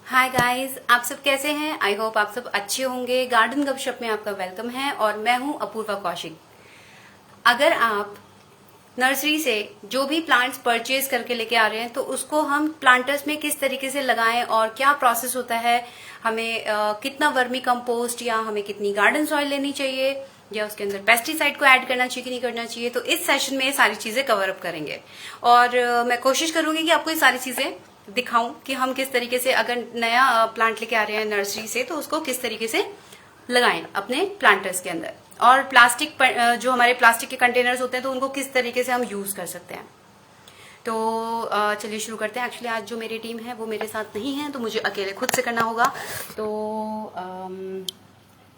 Hi guys, आप सब कैसे हैं? आई होप आप सब अच्छे होंगे। गार्डन गपशप में आपका वेलकम है और मैं हूं अपूर्वा कौशिक। अगर आप नर्सरी से जो भी प्लांट्स परचेज करके लेके आ रहे हैं तो उसको हम प्लांटर्स में किस तरीके से लगाएं और क्या प्रोसेस होता है, हमें कितना वर्मी कंपोस्ट या हमें कितनी गार्डन सॉइल लेनी चाहिए या उसके अंदर पेस्टिसाइड को ऐड करना चाहिए कि नहीं करना चाहिए, तो इस सेशन में ये सारी चीजें कवर अप करेंगे। और मैं कोशिश करूंगी कि आपको ये सारी चीजें दिखाऊं कि हम किस तरीके से अगर नया प्लांट लेके आ रहे हैं नर्सरी से तो उसको किस तरीके से लगाएं अपने प्लांटर्स के अंदर, और प्लास्टिक जो हमारे प्लास्टिक के कंटेनर्स होते हैं तो उनको किस तरीके से हम यूज कर सकते हैं। तो चलिए शुरू करते हैं। एक्चुअली आज जो मेरी टीम है वो मेरे साथ नहीं है तो मुझे अकेले खुद से करना होगा, तो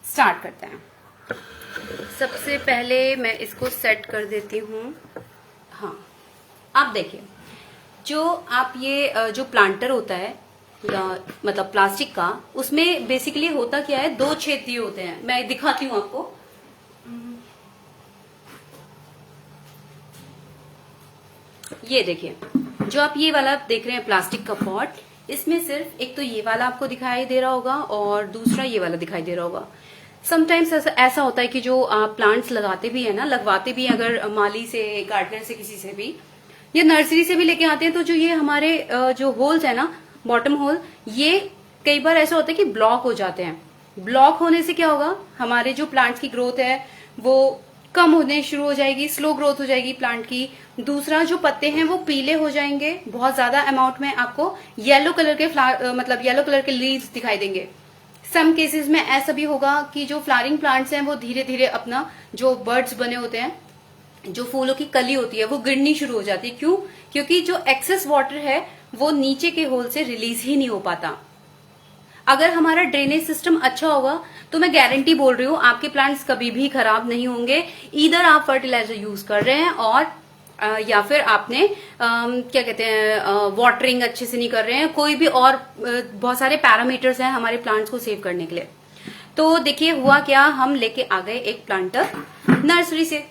स्टार्ट करते हैं। सबसे पहले मैं इसको सेट कर देती हूँ। हाँ, आप देखिए, जो आप ये जो प्लांटर होता है मतलब प्लास्टिक का, उसमें बेसिकली होता क्या है, दो छेद दिए होते हैं। मैं दिखाती हूँ आपको। ये देखिए, जो आप ये वाला देख रहे हैं प्लास्टिक का पॉट, इसमें सिर्फ एक तो ये वाला आपको दिखाई दे रहा होगा और दूसरा ये वाला दिखाई दे रहा होगा। समटाइम्स ऐसा होता है कि जो आप प्लांट्स लगाते भी है ना, लगवाते भी हैं, अगर माली से, गार्डनर से, किसी से भी या नर्सरी से भी लेके आते हैं, तो जो ये हमारे जो होल्स है ना, बॉटम होल, ये कई बार ऐसा होता है कि ब्लॉक हो जाते हैं। ब्लॉक होने से क्या होगा, हमारे जो प्लांट्स की ग्रोथ है वो कम होने शुरू हो जाएगी, स्लो ग्रोथ हो जाएगी प्लांट की। दूसरा, जो पत्ते हैं वो पीले हो जाएंगे, बहुत ज्यादा अमाउंट में आपको येलो कलर के मतलब येलो कलर के लीव्स दिखाई देंगे। सम केसेस में ऐसा भी होगा कि जो फ्लावरिंग प्लांट्स हैं वो धीरे धीरे अपना जो बर्ड्स बने होते हैं, जो फूलों की कली होती है, वो गिरनी शुरू हो जाती है। क्यों? क्योंकि जो एक्सेस वाटर है वो नीचे के होल से रिलीज ही नहीं हो पाता। अगर हमारा ड्रेनेज सिस्टम अच्छा होगा तो मैं गारंटी बोल रही हूँ आपके प्लांट्स कभी भी खराब नहीं होंगे। इधर आप फर्टिलाइजर यूज कर रहे हैं और या फिर आपने क्या कहते हैं, वाटरिंग अच्छे से नहीं कर रहे हैं, कोई भी और बहुत सारे पैरामीटर्स हैं हमारे प्लांट्स को सेव करने के लिए। तो देखिए हुआ क्या, हम लेके आ गए एक प्लांटर नर्सरी से,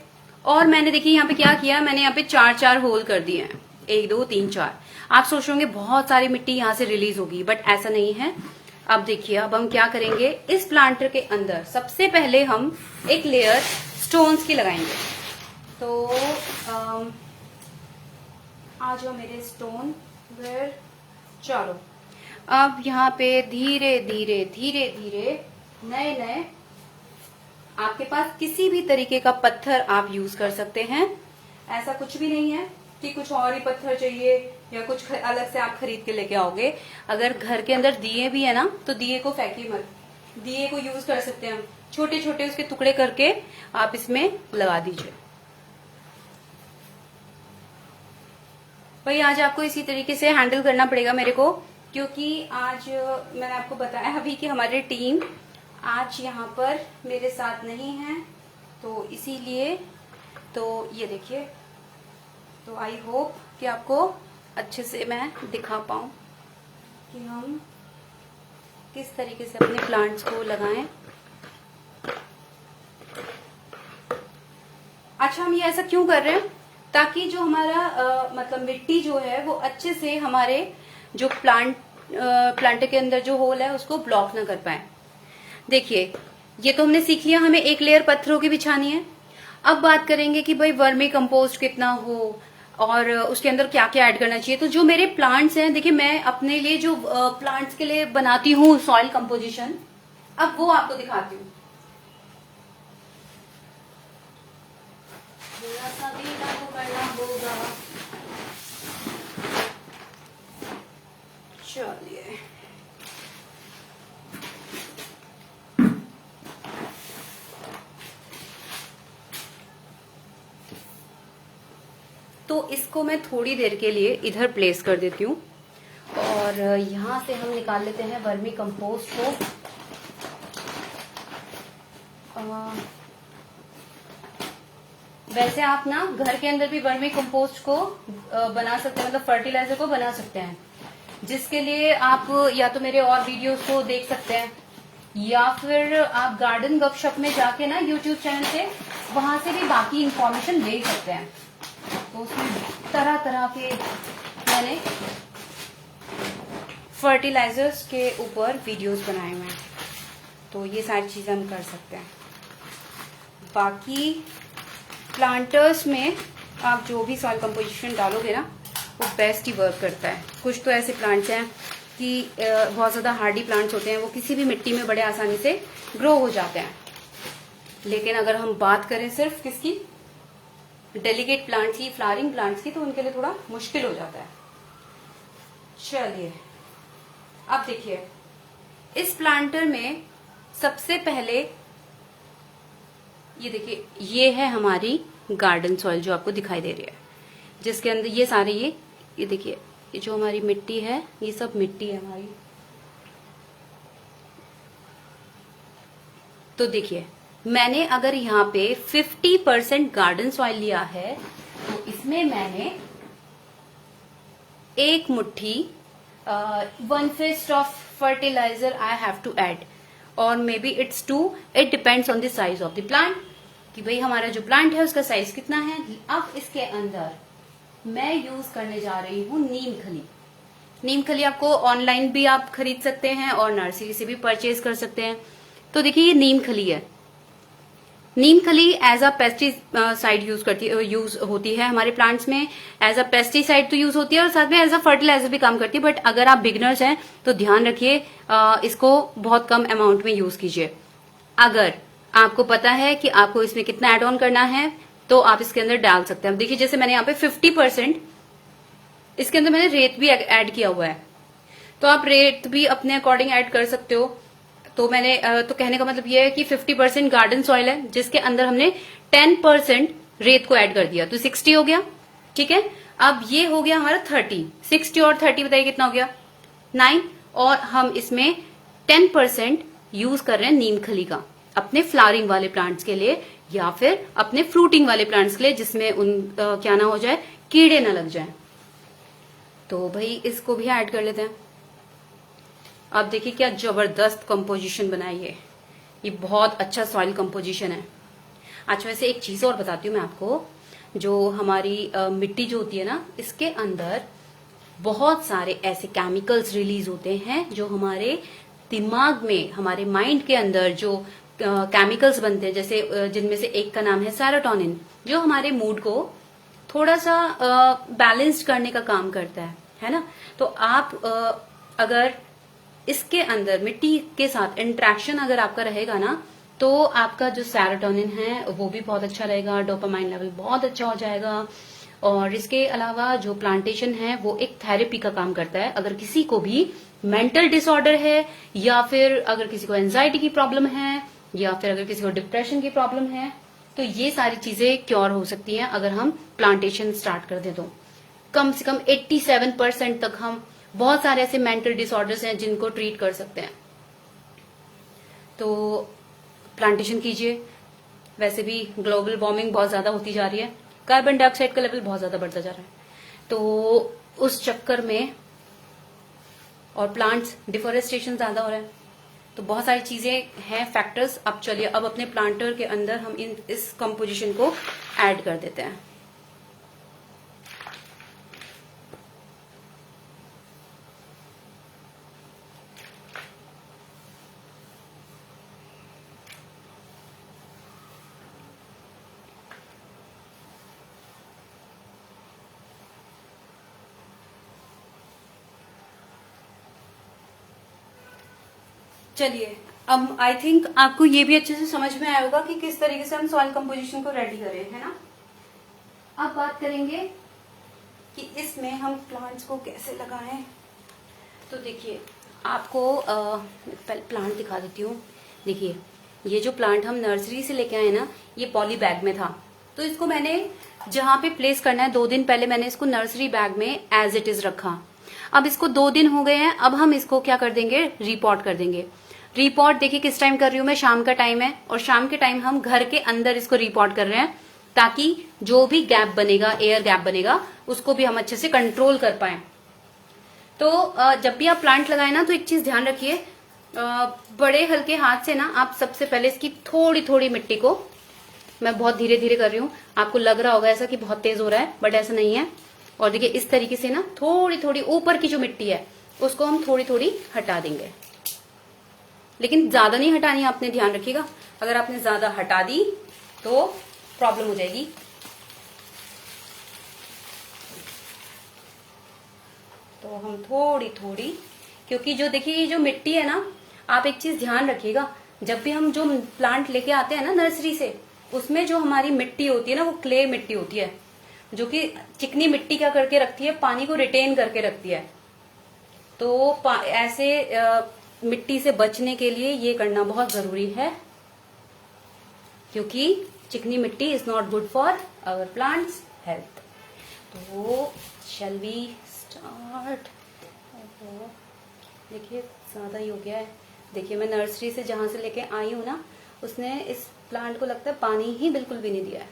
और मैंने देखिए यहाँ पे क्या किया, मैंने यहाँ पे 4-4 होल कर दिए हैं, 1 2 3 4। आप सोच रहे होंगे बहुत सारी मिट्टी यहाँ से रिलीज होगी, बट ऐसा नहीं है। अब देखिए, अब हम क्या करेंगे, इस प्लांटर के अंदर सबसे पहले हम एक लेयर स्टोन्स की लगाएंगे। तो आ जाओ मेरे स्टोन वेयर चारों। अब यहाँ पे धीरे धीरे धीरे धीरे नए नए, आपके पास किसी भी तरीके का पत्थर आप यूज कर सकते हैं। ऐसा कुछ भी नहीं है कि कुछ और ही पत्थर चाहिए या कुछ अलग से आप खरीद के लेके आओगे। अगर घर के अंदर दिए भी है ना, तो दिए को फेंकिए मत, दिए को यूज कर सकते हैं हम। छोटे छोटे उसके टुकड़े करके आप इसमें लगा दीजिए। भाई आज आपको इसी तरीके से हैंडल करना पड़ेगा मेरे को, क्योंकि आज मैंने आपको बताया अभी कि हमारी टीम आज यहाँ पर मेरे साथ नहीं है, तो इसीलिए तो ये देखिए। तो आई होप कि आपको अच्छे से मैं दिखा पाऊं कि हम किस तरीके से अपने प्लांट्स को लगाएं। अच्छा, हम ये ऐसा क्यों कर रहे हैं, ताकि जो हमारा मतलब मिट्टी जो है वो अच्छे से हमारे जो प्लांट के अंदर जो होल है उसको ब्लॉक ना कर पाए। देखिए, ये तो हमने सीख लिया, हमें एक लेयर पत्थरों की बिछानी है। अब बात करेंगे कि भाई वर्मी कंपोस्ट कितना हो और उसके अंदर क्या क्या ऐड करना चाहिए। तो जो मेरे प्लांट्स हैं, देखिए मैं अपने लिए जो प्लांट्स के लिए बनाती हूँ सॉइल कंपोजिशन, अब वो आपको दिखाती हूँ। थोड़ा सा भी लागू करना होगा। चलिए, तो इसको मैं थोड़ी देर के लिए इधर प्लेस कर देती हूँ और यहां से हम निकाल लेते हैं वर्मी कंपोस्ट को। वैसे आप ना घर के अंदर भी वर्मी कंपोस्ट को बना सकते हैं, मतलब फर्टिलाइजर को बना सकते हैं, जिसके लिए आप या तो मेरे और वीडियोस को देख सकते हैं या फिर आप गार्डन गपशप में जाके ना यूट्यूब चैनल से वहां से भी बाकी इंफॉर्मेशन ले सकते हैं। तो उसमें तरह तरह के मैंने फर्टिलाइजर्स के ऊपर वीडियोस बनाए हुए हैं, तो ये सारी चीजें हम कर सकते हैं। बाकी प्लांटर्स में आप जो भी सॉइल कंपोजिशन डालोगे ना, वो बेस्ट ही वर्क करता है। कुछ तो ऐसे प्लांट्स हैं कि बहुत ज्यादा हार्डी प्लांट्स होते हैं, वो किसी भी मिट्टी में बड़े आसानी से ग्रो हो जाते हैं। लेकिन अगर हम बात करें सिर्फ किसकी, डेलिकेट प्लांट्स की, फ्लावरिंग प्लांट्स की, तो उनके लिए थोड़ा मुश्किल हो जाता है। चलिए अब देखिए, इस प्लांटर में सबसे पहले ये देखिए, ये है हमारी गार्डन सॉइल जो आपको दिखाई दे रही है, जिसके अंदर ये सारे ये देखिए, ये जो हमारी मिट्टी है, ये सब मिट्टी है हमारी। तो देखिए, मैंने अगर यहाँ पे 50% गार्डन सॉइल लिया है, तो इसमें मैंने एक मुट्ठी 1 fist of fertilizer I have to add, और maybe it's 2, it depends on the size of the plant, कि भाई हमारा जो प्लांट है उसका साइज कितना है। अब इसके अंदर मैं यूज करने जा रही हूँ नीम खली। नीम खली आपको ऑनलाइन भी आप खरीद सकते हैं और नर्सरी से भी परचेज कर सकते हैं। तो देखिए, ये नीम खली है। नीम खली एज अ पेस्टिसाइड यूज होती है हमारे प्लांट्स में। एज अ पेस्टिसाइड तो यूज होती है और साथ में एज अ फर्टिलाइजर भी काम करती है। बट अगर आप बिगनर्स हैं तो ध्यान रखिए, इसको बहुत कम अमाउंट में यूज कीजिए। अगर आपको पता है कि आपको इसमें कितना एड ऑन करना है, तो आप इसके अंदर डाल सकते हैं। अब देखिए, जैसे मैंने यहाँ पे 50%, इसके अंदर मैंने रेत भी ऐड किया हुआ है, तो आप रेत भी अपने अकॉर्डिंग ऐड कर सकते हो। तो मैंने तो कहने का मतलब ये है कि 50% गार्डन सॉइल है, जिसके अंदर हमने 10% रेत को ऐड कर दिया, तो 60 हो गया। ठीक है, अब ये हो गया हमारा 30। 60 और 30 बताइए कितना हो गया, 9। और हम इसमें 10% यूज कर रहे हैं नीम खली का, अपने फ्लावरिंग वाले प्लांट्स के लिए या फिर अपने फ्रूटिंग वाले प्लांट्स के लिए, जिसमें क्या ना हो जाए, कीड़े ना लग जाए। तो भाई इसको भी ऐड कर लेते हैं। अब देखिए क्या जबरदस्त कंपोजिशन बनाई है, ये बहुत अच्छा सॉइल कंपोजिशन है। अच्छा, वैसे एक चीज और बताती हूँ मैं आपको, जो हमारी मिट्टी जो होती है ना, इसके अंदर बहुत सारे ऐसे केमिकल्स रिलीज होते हैं जो हमारे दिमाग में, हमारे माइंड के अंदर जो केमिकल्स बनते हैं, जैसे जिनमें से एक का नाम है सेरोटोनिन, जो हमारे मूड को थोड़ा सा बैलेंस्ड करने का काम करता है ना। तो आप अगर इसके अंदर मिट्टी के साथ इंट्रैक्शन अगर आपका रहेगा ना, तो आपका जो सेरोटोनिन है वो भी बहुत अच्छा रहेगा, डोपामाइन लेवल बहुत अच्छा हो जाएगा। और इसके अलावा जो प्लांटेशन है वो एक थेरेपी का काम करता है। अगर किसी को भी मेंटल डिसऑर्डर है, या फिर अगर किसी को एंजाइटी की प्रॉब्लम है, या फिर अगर किसी को डिप्रेशन की प्रॉब्लम है, तो ये सारी चीजें क्योर हो सकती हैं अगर हम प्लांटेशन स्टार्ट कर दें। तो कम से कम 87% तक हम बहुत सारे ऐसे मेंटल डिसऑर्डर्स हैं जिनको ट्रीट कर सकते हैं। तो प्लांटेशन कीजिए। वैसे भी ग्लोबल वार्मिंग बहुत ज्यादा होती जा रही है, कार्बन डाइऑक्साइड का लेवल बहुत ज्यादा बढ़ता जा रहा है, तो उस चक्कर में, और प्लांट्स डिफोरेस्टेशन ज्यादा हो रहा है, तो बहुत सारी चीजें हैं, फैक्टर्स। अब चलिए, अब अपने प्लांटर के अंदर हम इस कंपोजिशन को ऐड कर देते हैं। चलिए, अब आई थिंक आपको ये भी अच्छे से समझ में आया होगा कि किस तरीके से हम सॉइल कंपोजिशन को रेडी करें, है ना। अब बात करेंगे कि इसमें हम प्लांट्स को कैसे लगाएं। तो देखिए, आपको पहले प्लांट दिखा देती हूँ। देखिए, ये जो प्लांट हम नर्सरी से लेके आए ना, ये पॉली बैग में था, तो इसको मैंने जहां पे प्लेस करना है, 2 दिन पहले मैंने इसको नर्सरी बैग में एज इट इज रखा। अब इसको 2 दिन हो गए हैं, अब हम इसको क्या कर देंगे, रीपॉट कर देंगे। रीपॉट देखिए किस टाइम कर रही हूं मैं, शाम का टाइम है, और शाम के टाइम हम घर के अंदर इसको रीपॉट कर रहे हैं, ताकि जो भी गैप बनेगा, एयर गैप बनेगा, उसको भी हम अच्छे से कंट्रोल कर पाए। तो जब भी आप प्लांट लगाए ना, तो एक चीज ध्यान रखिए, बड़े हल्के हाथ से ना आप सबसे पहले इसकी थोड़ी थोड़ी मिट्टी को, मैं बहुत धीरे धीरे कर रही हूँ, आपको लग रहा होगा ऐसा कि बहुत तेज हो रहा है, बट ऐसा नहीं है। और देखिए, इस तरीके से ना थोड़ी थोड़ी ऊपर की जो मिट्टी है उसको हम थोड़ी थोड़ी हटा देंगे, लेकिन ज्यादा नहीं हटानी, आपने ध्यान रखिएगा। अगर आपने ज्यादा हटा दी तो प्रॉब्लम हो जाएगी। तो हम थोड़ी थोड़ी, क्योंकि जो देखिए ये जो मिट्टी है ना, आप एक चीज ध्यान रखिएगा, जब भी हम जो प्लांट लेके आते हैं ना नर्सरी से, उसमें जो हमारी मिट्टी होती है ना, वो क्ले मिट्टी होती है, जो कि चिकनी मिट्टी क्या करके रखती है, पानी को रिटेन करके रखती है। तो ऐसे मिट्टी से बचने के लिए ये करना बहुत जरूरी है, क्योंकि चिकनी मिट्टी is not good for our plants health. तो शैल वी स्टार्ट। देखिए ज्यादा ही हो गया है। देखिए मैं नर्सरी से जहां से लेके आई हूं ना, उसने इस प्लांट को लगता है पानी ही बिल्कुल भी नहीं दिया है।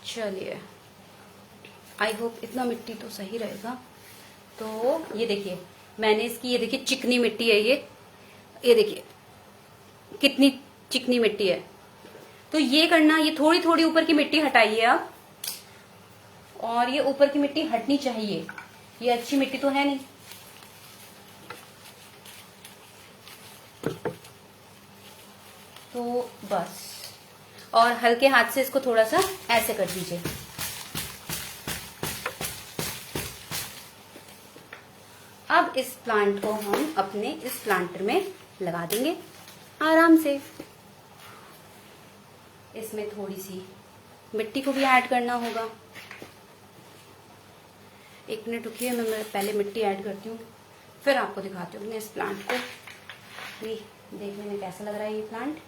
चलिए, आई होप इतना मिट्टी तो सही रहेगा। तो ये देखिए मैंने इसकी, ये देखिए चिकनी मिट्टी है ये देखिए कितनी चिकनी मिट्टी है। तो ये करना, ये थोड़ी थोड़ी ऊपर की मिट्टी हटाइए आप, और ये ऊपर की मिट्टी हटनी चाहिए, ये अच्छी मिट्टी तो है नहीं। तो बस, और हल्के हाथ से इसको थोड़ा सा ऐसे कर दीजिए। अब इस प्लांट को हम अपने इस प्लांटर में लगा देंगे आराम से। इसमें थोड़ी सी मिट्टी को भी ऐड करना होगा। 1 मिनट रुकिए, मैं पहले मिट्टी ऐड करती हूँ, फिर आपको दिखाती हूँ इस प्लांट को। ये देखने में कैसा लग रहा है ये प्लांट।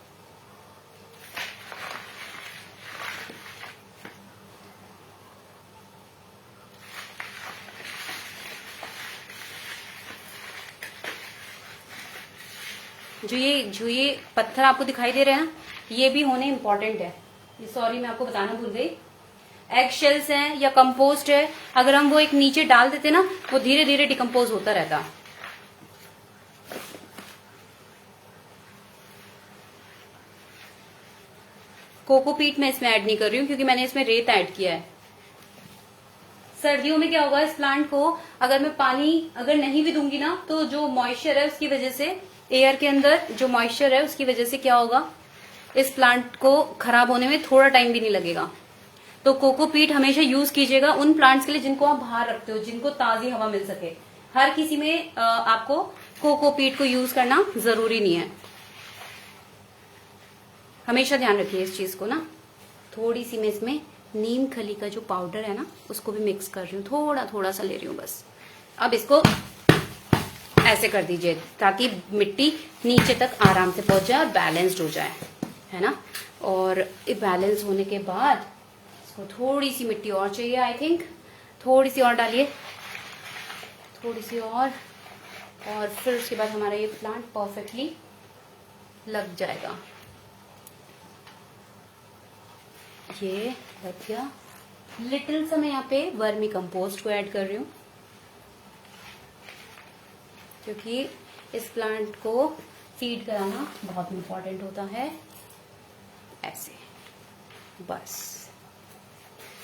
जो ये पत्थर आपको दिखाई दे रहे हैं ना, ये भी होने इम्पोर्टेंट है। ये सॉरी मैं आपको बताना भूल गई, एग शेल्स हैं या कंपोस्ट है, अगर हम वो एक नीचे डाल देते ना, वो धीरे धीरे डिकम्पोज होता रहता। कोकोपीट मैं इसमें ऐड नहीं कर रही हूँ, क्योंकि मैंने इसमें रेत ऐड किया है। सर्दियों में क्या होगा, इस प्लांट को अगर मैं पानी अगर नहीं भी दूंगी ना, तो जो मॉइस्चर है उसकी वजह से, एयर के अंदर जो मॉइस्चर है उसकी वजह से क्या होगा, इस प्लांट को खराब होने में थोड़ा टाइम भी नहीं लगेगा। तो कोकोपीट हमेशा यूज कीजिएगा उन प्लांट्स के लिए जिनको आप बाहर रखते हो, जिनको ताजी हवा मिल सके। हर किसी में आपको कोकोपीट को यूज करना जरूरी नहीं है, हमेशा ध्यान रखिए इस चीज को ना। थोड़ी सी मैं इसमें नीम खली का जो पाउडर है ना, उसको भी मिक्स कर रही हूँ, थोड़ा थोड़ा सा ले रही हूँ बस। अब इसको ऐसे कर दीजिए ताकि मिट्टी नीचे तक आराम से पहुंच जाए और बैलेंस्ड हो जाए, है ना। और बैलेंस होने के बाद इसको थोड़ी सी मिट्टी और चाहिए, आई थिंक थोड़ी सी और डालिए, थोड़ी सी और फिर उसके बाद हमारा ये प्लांट परफेक्टली लग जाएगा। ये लग गया। लिटिल सा मैं यहाँ पे वर्मी कंपोस्ट को ऐड कर रही हूँ, क्योंकि इस प्लांट को फीड कराना बहुत इम्पोर्टेंट होता है। ऐसे बस।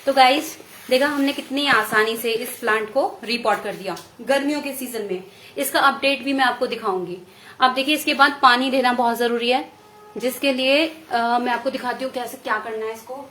तो गाइस देखा हमने कितनी आसानी से इस प्लांट को रिपॉट कर दिया। गर्मियों के सीजन में इसका अपडेट भी मैं आपको दिखाऊंगी। अब देखिए इसके बाद पानी देना बहुत जरूरी है, जिसके लिए मैं आपको दिखाती हूँ कैसे क्या करना है इसको।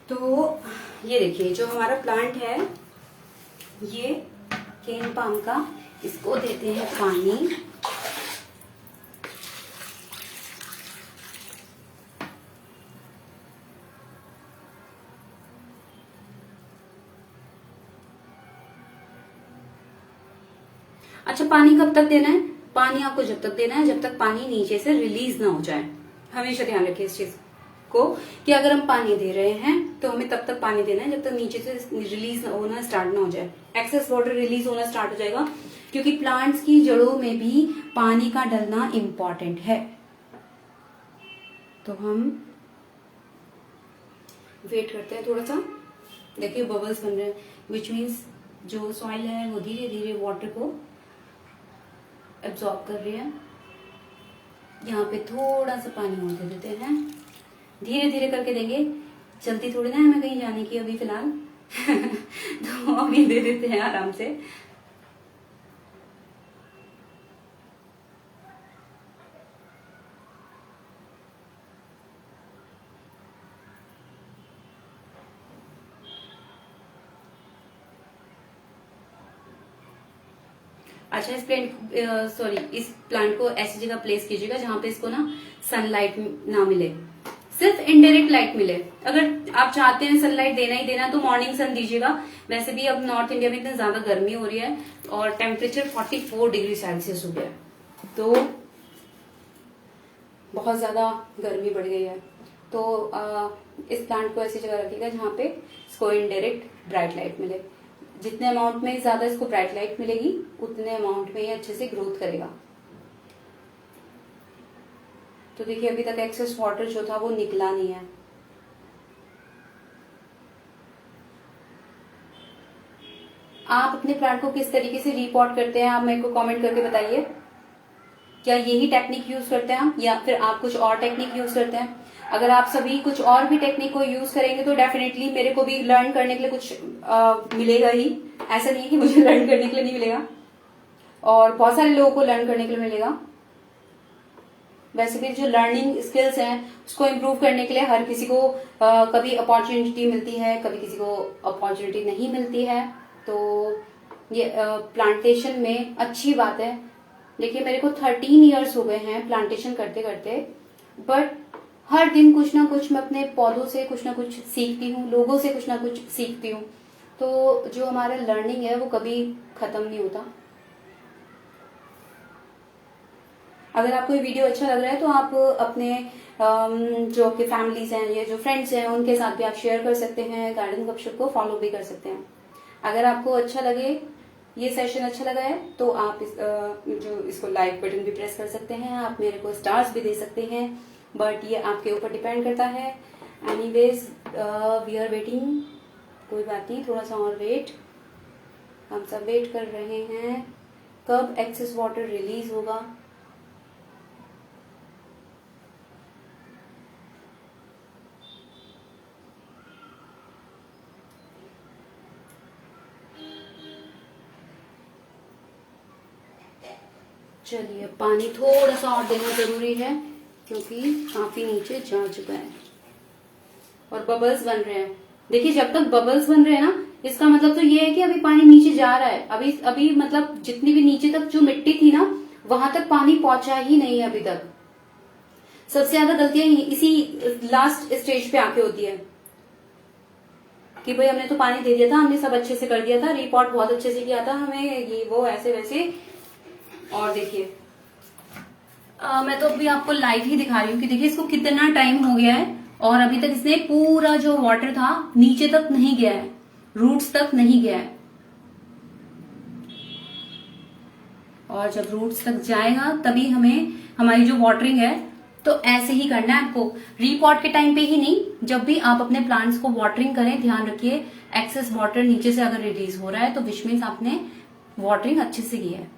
तो ये देखिए जो हमारा प्लांट है, ये केन पाम का, इसको देते हैं पानी। अच्छा पानी कब तक देना है? पानी आपको जब तक देना है जब तक पानी नीचे से रिलीज ना हो जाए। हमेशा ध्यान रखिए इस चीज को कि अगर हम पानी दे रहे हैं तो हमें तब तक पानी देना है जब तक नीचे से रिलीज होना स्टार्ट ना हो जाए। एक्सेस वाटर रिलीज होना स्टार्ट हो जाएगा, क्योंकि प्लांट्स की जड़ों में भी पानी का डलना इम्पॉर्टेंट है। तो हम वेट करते हैं थोड़ा सा। देखिए बबल्स बन रहे हैं, विच मीन्स जो सॉइल है वो धीरे धीरे वाटर को एब्जॉर्ब कर रही है। यहाँ पे थोड़ा सा पानी और दे देते हैं, धीरे धीरे करके देंगे, जल्दी थोड़ी ना हमें कहीं जाने की अभी फिलहाल तो अभी दे देते हैं आराम से। अच्छा, इस प्लांट को ऐसी जगह प्लेस कीजिएगा जहां पे इसको ना सनलाइट ना मिले, सिर्फ इनडायरेक्ट लाइट मिले। अगर आप चाहते हैं सनलाइट देना ही देना तो मॉर्निंग सन दीजिएगा। वैसे भी अब नॉर्थ इंडिया में इतनी ज्यादा गर्मी हो रही है और टेम्परेचर 44 डिग्री सेल्सियस हो गया है, तो बहुत ज्यादा गर्मी बढ़ गई है। तो इस प्लांट को ऐसी जगह रखिएगा जहां पे इसको इनडायरेक्ट ब्राइट लाइट मिले। जितने अमाउंट में ज्यादा इसको ब्राइट लाइट मिलेगी उतने अमाउंट में ये अच्छे से ग्रोथ करेगा। तो देखिए अभी तक एक्सेस वाटर जो था वो निकला नहीं है। आप अपने प्लांट को किस तरीके से रीपॉट करते हैं, आप मेरे को कमेंट करके बताइए। क्या यही टेक्निक यूज करते हैं हम, या फिर आप कुछ और टेक्निक यूज करते हैं? अगर आप सभी कुछ और भी टेक्निक को यूज करेंगे तो डेफिनेटली मेरे को भी लर्न करने के लिए कुछ मिलेगा ही। ऐसा नहीं है कि मुझे लर्न करने के लिए नहीं मिलेगा, और बहुत सारे लोगों को लर्न करने के लिए मिलेगा। वैसे भी जो लर्निंग स्किल्स हैं उसको इम्प्रूव करने के लिए हर किसी को कभी अपॉर्चुनिटी मिलती है, कभी किसी को अपॉर्चुनिटी नहीं मिलती है। तो ये प्लांटेशन में अच्छी बात है। देखिए मेरे को 13 इयर्स हो गए हैं प्लांटेशन करते करते, बट हर दिन कुछ ना कुछ मैं अपने पौधों से कुछ ना कुछ सीखती हूँ, लोगों से कुछ ना कुछ सीखती हूँ। तो जो हमारा लर्निंग है वो कभी खत्म नहीं होता। अगर आपको ये वीडियो अच्छा लग रहा है तो आप अपने जो आपके फैमिलीज हैं या जो फ्रेंड्स हैं उनके साथ भी आप शेयर कर सकते हैं। गार्डन गपशप को फॉलो भी कर सकते हैं। अगर आपको अच्छा लगे, ये सेशन अच्छा लगा है, तो आप इसको लाइक बटन भी प्रेस कर सकते हैं। आप मेरे को स्टार्स भी दे सकते हैं, बट ये आपके ऊपर डिपेंड करता है। एनीवेज वी आर वेटिंग, कोई बात नहीं, थोड़ा सा और वेट, हम सब वेट कर रहे हैं कब एक्सेस वाटर रिलीज होगा। चलिए पानी थोड़ा सा और देना जरूरी है क्योंकि काफी नीचे जा चुका है और बबल्स बन रहे हैं। देखिए जब तक बबल्स बन रहे हैं ना, इसका मतलब तो ये है कि अभी पानी नीचे जा रहा है। अभी अभी मतलब जितनी भी नीचे तक जो मिट्टी थी ना, वहां तक पानी पहुंचा ही नहीं है अभी तक। सबसे ज्यादा गलतियां इसी लास्ट स्टेज पे आके होती है कि भाई हमने तो पानी दे दिया था, हमने सब अच्छे से कर दिया था, रिपोर्ट बहुत अच्छे से किया था, हमें ये वो ऐसे वैसे। और देखिए मैं तो अभी आपको लाइव ही दिखा रही हूँ कि देखिए इसको कितना टाइम हो गया है और अभी तक इसने पूरा जो वाटर था नीचे तक नहीं गया है, रूट्स तक नहीं गया है। और जब रूट्स तक जाएगा तभी हमें हमारी जो वाटरिंग है, तो ऐसे ही करना है आपको, रीपॉट के टाइम पे ही नहीं, जब भी आप अपने प्लांट्स को वाटरिंग करें ध्यान रखिए एक्सेस वाटर नीचे से अगर रिलीज हो रहा है तो विच मीन्स आपने वाटरिंग अच्छे से की है।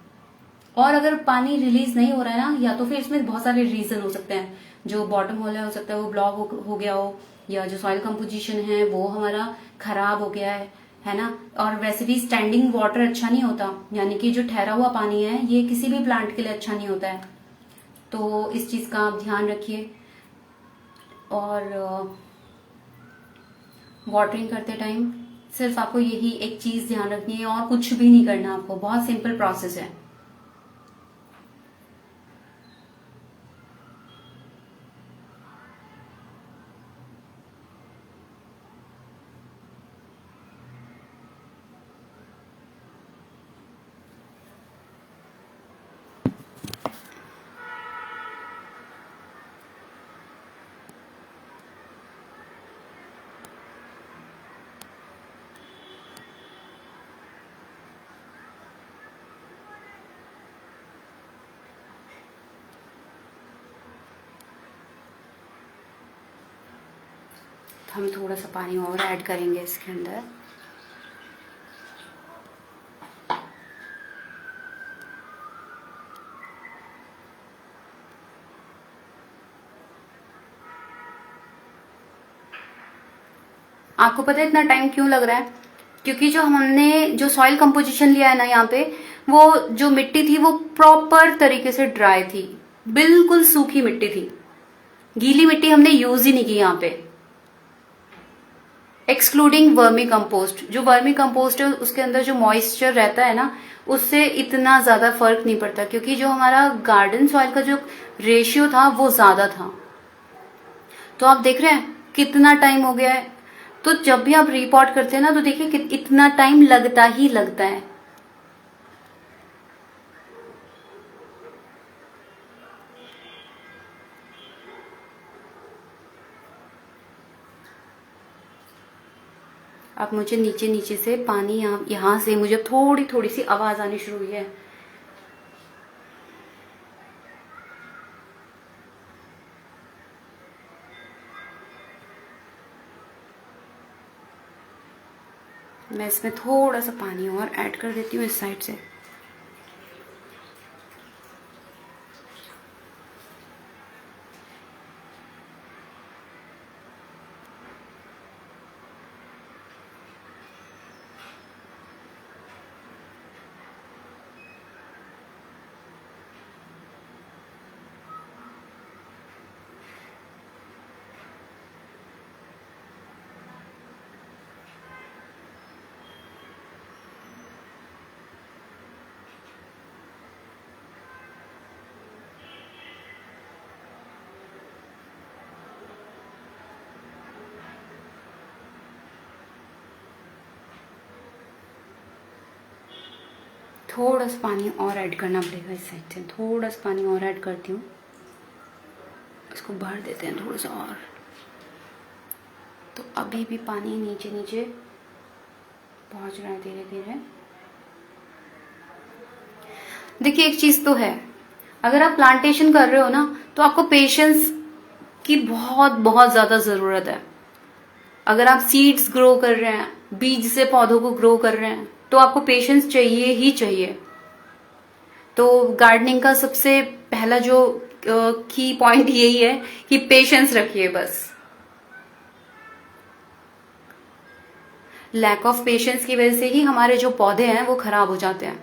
और अगर पानी रिलीज नहीं हो रहा है ना, या तो फिर इसमें बहुत सारे रीजन हो सकते हैं। जो बॉटम होल है हो सकता है वो ब्लॉक हो गया हो, या जो सॉइल कंपोजिशन है वो हमारा खराब हो गया है ना। और वैसे भी स्टैंडिंग वाटर अच्छा नहीं होता, यानी कि जो ठहरा हुआ पानी है ये किसी भी प्लांट के लिए अच्छा नहीं होता है। तो इस चीज का आप ध्यान रखिए। और वाटरिंग करते टाइम सिर्फ आपको यही एक चीज ध्यान रखनी है और कुछ भी नहीं करना आपको, बहुत सिंपल प्रोसेस है। हम थोड़ा सा पानी और ऐड करेंगे इसके अंदर। आपको पता है इतना टाइम क्यों लग रहा है? क्योंकि जो हमने जो सॉइल कंपोजिशन लिया है ना यहाँ पे, वो जो मिट्टी थी वो प्रॉपर तरीके से ड्राई थी, बिल्कुल सूखी मिट्टी थी, गीली मिट्टी हमने यूज ही नहीं की यहाँ पे, एक्सक्लूडिंग वर्मी कंपोस्ट। जो वर्मी कंपोस्ट है उसके अंदर जो मॉइस्चर रहता है ना, उससे इतना ज्यादा फर्क नहीं पड़ता, क्योंकि जो हमारा गार्डन सॉइल का जो रेशियो था वो ज्यादा था। तो आप देख रहे हैं कितना टाइम हो गया है। तो जब भी आप रिपोर्ट करते हैं ना, तो देखिए कि इतना टाइम लगता ही लगता है। अब मुझे नीचे नीचे से पानी यहाँ से मुझे थोड़ी थोड़ी सी आवाज आनी शुरू हुई है। मैं इसमें थोड़ा सा पानी और ऐड कर देती हूँ इस साइड से। थोड़ा सा पानी और ऐड करना पड़ेगा इस साइड से, थोड़ा सा पानी और ऐड करती हूँ। इसको भर देते हैं थोड़ा सा और। तो अभी भी पानी नीचे नीचे पहुंच रहा है धीरे धीरे। देखिए एक चीज तो है, अगर आप प्लांटेशन कर रहे हो ना, तो आपको पेशेंस की बहुत बहुत ज्यादा जरूरत है। अगर आप सीड्स ग्रो कर रहे हैं, बीज से पौधों को ग्रो कर रहे हैं, तो आपको पेशेंस चाहिए ही चाहिए। तो गार्डनिंग का सबसे पहला जो की पॉइंट यही है कि पेशेंस रखिए बस। लैक ऑफ पेशेंस की वजह से ही हमारे जो पौधे हैं वो खराब हो जाते हैं।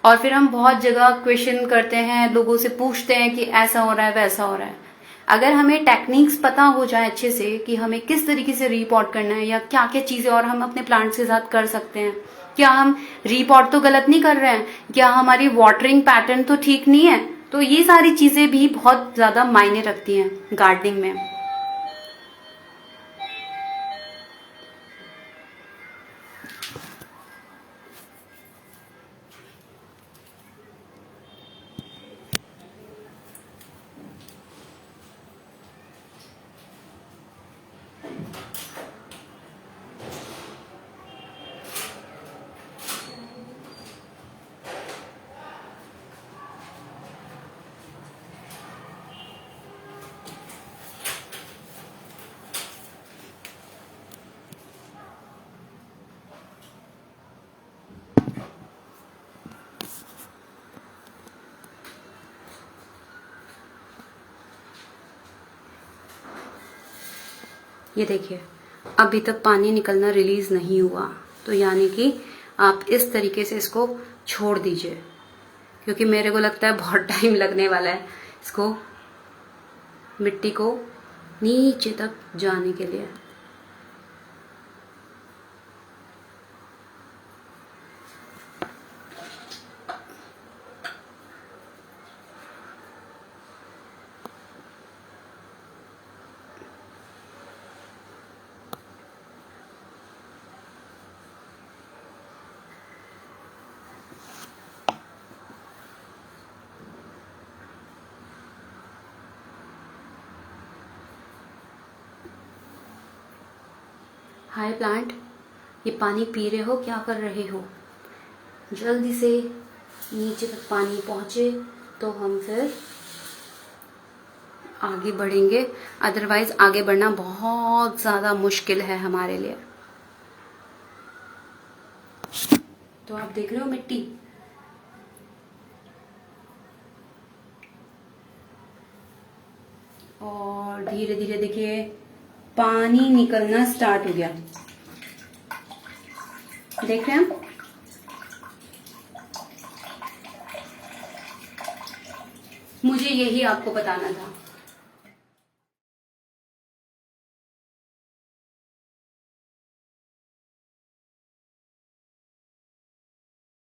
और फिर हम बहुत जगह क्वेश्चन करते हैं, लोगों से पूछते हैं कि ऐसा हो रहा है वैसा हो रहा है। अगर हमें टेक्निक्स पता हो जाए अच्छे से कि हमें किस तरीके से रीपॉट करना है, या क्या क्या चीजें और हम अपने प्लांट्स के साथ कर सकते हैं, क्या हम रीपॉट तो गलत नहीं कर रहे हैं, क्या हमारी वाटरिंग पैटर्न तो ठीक नहीं है, तो ये सारी चीजें भी बहुत ज्यादा मायने रखती हैं गार्डनिंग में। ये देखिए अभी तक पानी निकलना रिलीज नहीं हुआ, तो यानी कि आप इस तरीके से इसको छोड़ दीजिए, क्योंकि मेरे को लगता है बहुत टाइम लगने वाला है इसको, मिट्टी को नीचे तक जाने के लिए। हाय प्लांट, ये पानी पी रहे हो, क्या कर रहे हो? जल्दी से नीचे तक पानी पहुंचे तो हम फिर आगे बढ़ेंगे, अदरवाइज आगे बढ़ना बहुत ज्यादा मुश्किल है हमारे लिए। तो आप देख रहे हो मिट्टी, और धीरे धीरे देखिए पानी निकलना स्टार्ट हो गया। देख रहे हैं हम? मुझे यही आपको बताना था।